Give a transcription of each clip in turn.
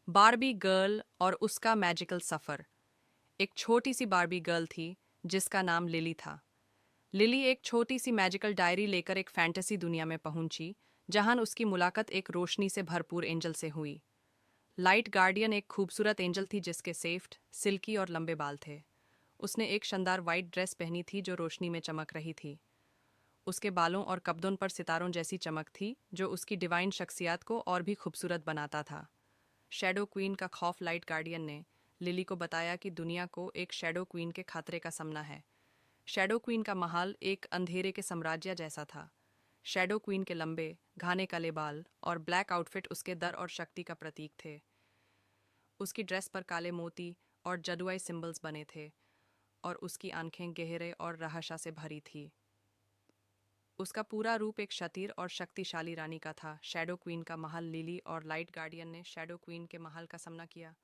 Barbie girl और उसका magical सफ़र। एक छोटी सी बारबी गर्ल थी जिसका नाम लिली था। लिली एक छोटी सी मैजिकल डायरी लेकर एक फैंटेसी दुनिया में पहुंची, जहां उसकी मुलाकात एक रोशनी से भरपूर एंजल से हुई। लाइट गार्डियन एक खूबसूरत एंजल थी जिसके सेफ्ट, सिल्की और लंबे बाल थे। उसने एक शानदार वाइट ड्रेस पहनी थी जो रोशनी में चमक रही थी। उसके बालों और कपड़ों पर सितारों जैसी चमक थी जो उसकी डिवाइन शख्सियत को और भी खूबसूरत बनाता था। शैडो क्वीन का खौफ लाइट गार्डियन ने लिली को बताया कि दुनिया को एक शैडो क्वीन के खतरे का सामना है। शैडो क्वीन का महल एक अंधेरे के साम्राज्य जैसा था। शैडो क्वीन के लंबे घने काले बाल और ब्लैक आउटफिट उसके डर और शक्ति का प्रतीक थे। उसकी ड्रेस पर काले मोती और जादुई सिंबल्स बने थे और उसकी आंखें गहरे और रहस्य से भरी थी। उसका पूरा रूप एक शतीर और शक्तिशाली रानी का था। शैडो क्वीन का महल। लिली और लाइट गार्डियन ने शैडो क्वीन के महल का सामना किया।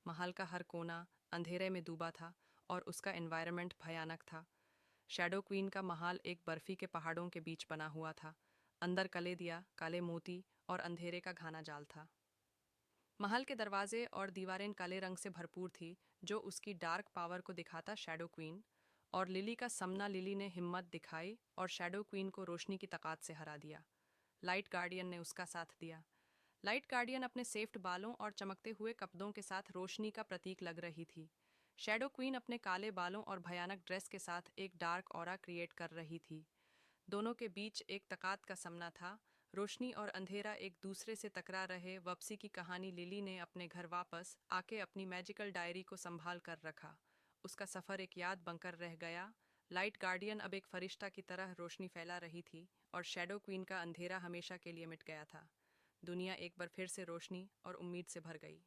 महल का हर कोना अंधेरे में डूबा था और उसका एनवायरनमेंट भयानक था। शैडो क्वीन का महल एक बर्फी के पहाड़ों के बीच बना हुआ था। अंदर कले दिया, काले मोती और अंधेरे का घना जाल था। महल के दरवाजे और दीवारें काले रंग से भरपूर थी, जो उसकी डार्क पावर को दिखाता। शैडो क्वीन और लिली का सामना। लिली ने हिम्मत दिखाई और शैडो क्वीन को रोशनी की ताकत से हरा दिया। लाइट गार्डियन ने उसका साथ दिया। लाइट गार्डियन अपने सेफ्ट बालों और चमकते हुए कपड़ों के साथ रोशनी का प्रतीक लग रही थी। शैडो क्वीन अपने काले बालों और भयानक ड्रेस के साथ एक डार्क ऑरा क्रिएट कर रही थी। दोनों के बीच एक तकात का सामना था। रोशनी और अंधेरा एक दूसरे से टकरा रहे। वापसी की कहानी। लिली ने अपने घर वापस आके अपनी मैजिकल डायरी को संभाल कर रखा। उसका सफ़र एक याद बनकर रह गया। लाइट गार्डियन अब एक फरिश्ता की तरह रोशनी फैला रही थी और शैडो क्वीन का अंधेरा हमेशा के लिए मिट गया था। दुनिया एक बार फिर से रोशनी और उम्मीद से भर गई।